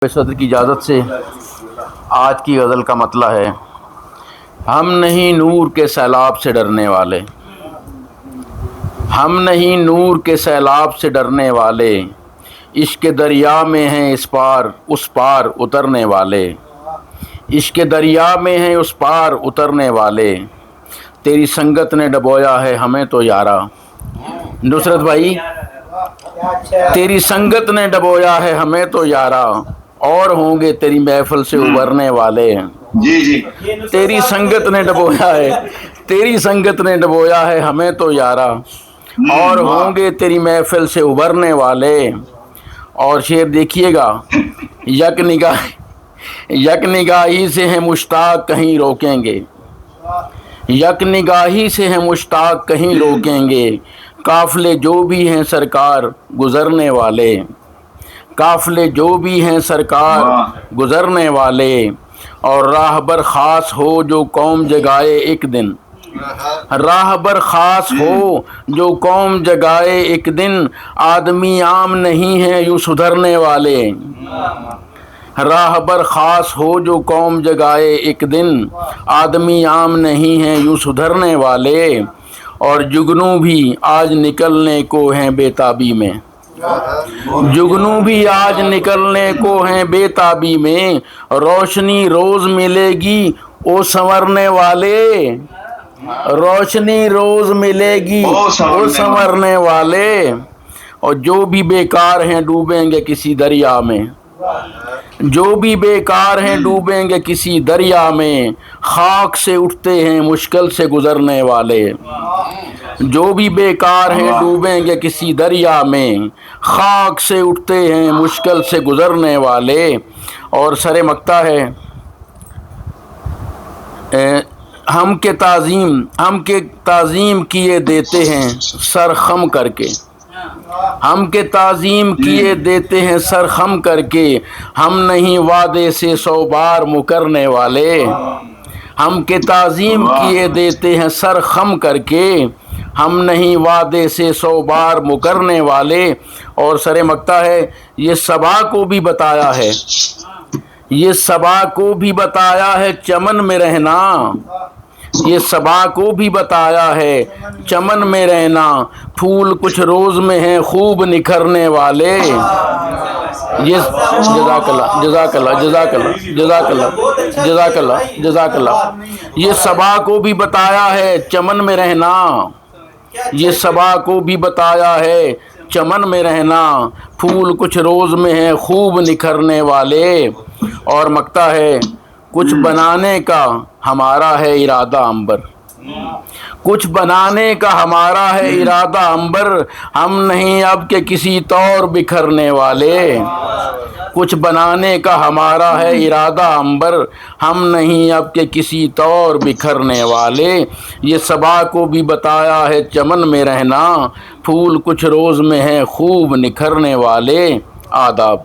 صدر کی اجازت سے آج کی غزل کا مطلع ہے: ہم نہیں نور کے سیلاب سے ڈرنے والے، ہم نہیں نور کے سیلاب سے ڈرنے والے، عشق دریا میں ہیں اس پار اترنے والے، عشق دریا میں ہیں اس پار اترنے والے، تیری سنگت نے ڈبویا ہے ہمیں تو یارا۔ نصرت بھائی، تیری سنگت نے ڈبویا ہے ہمیں تو یارا، اور ہوں گے تیری محفل سے ابھرنے والے۔ جی تیری سنگت نے ڈبویا ہے، تیری سنگت نے ڈبویا ہے ہمیں تو یارا، اور ہوں گے تیری محفل سے ابھرنے والے۔ اور شعر دیکھیے گا: یک نگاہی سے ہیں مشتاق کہیں روکیں گے، یک نگاہی سے ہیں مشتاق کہیں روکیں گے، قافلے جو بھی ہیں سرکار گزرنے والے، قافلے جو بھی ہیں سرکار گزرنے والے، اور راہبر خاص ہو جو قوم جگائے ایک دن، راہبر خاص ہو جو قوم جگائے ایک دن، آدمی عام نہیں ہیں یوں سدھرنے والے، راہبر خاص ہو جو قوم جگائے ایک دن، آدمی عام نہیں ہیں یوں سدھرنے والے، اور جگنو بھی آج نکلنے کو ہیں بے تابی میں، جگنو بھی آج نکلنے کو ہیں بے تابی میں، روشنی روز ملے گی او سنورنے والے، روشنی روز ملے گی او سنورنے والے، اور جو بھی بیکار ہیں ڈوبیں گے کسی دریا میں، جو بھی بیکار ہیں ڈوبیں گے کسی دریا میں، خاک سے اٹھتے ہیں مشکل سے گزرنے والے، جو بھی بیکار ہیں ڈوبیں گے کسی دریا میں، خاک سے اٹھتے ہیں مشکل سے گزرنے والے۔ اور سر مقطع ہے: ہم کے تعظیم کیے دیتے ہیں سر خم کر کے، ہم کے تعظیم کیے دیتے ہیں سر خم کر کے، ہم نہیں وعدے سے 100 بار مکرنے والے، ہم کے تعظیم کیے دیتے ہیں سر خم کر کے، ہم نہیں وعدے سے 100 بار مکرنے والے۔ اور سر مقطع ہے: یہ صبا کو بھی بتایا ہے، یہ صبا کو بھی بتایا ہے چمن میں رہنا، یہ صبا کو بھی بتایا ہے چمن میں رہنا، پھول کچھ روز میں ہیں خوب نکھرنے والے۔ یہ جزاک اللہ جزاک اللہ جزاک اللہ جزاک اللہ جزاک اللہ جزاک اللہ، یہ صبا کو بھی بتایا ہے چمن میں رہنا، یہ صبا کو بھی بتایا ہے چمن میں رہنا، پھول کچھ روز میں ہیں خوب نکھرنے والے۔ اور مقطع ہے: کچھ بنانے کا ہمارا ہے ارادہ عنبر، کچھ بنانے کا ہمارا ہے ارادہ عنبر، ہم نہیں اب کے کسی طور بکھرنے والے، کچھ بنانے کا ہمارا ہے ارادہ عنبر، ہم نہیں اب کے کسی طور بکھرنے والے۔ یہ صبا کو بھی بتایا ہے چمن میں رہنا، پھول کچھ روز میں ہیں خوب نکھرنے والے۔ آداب۔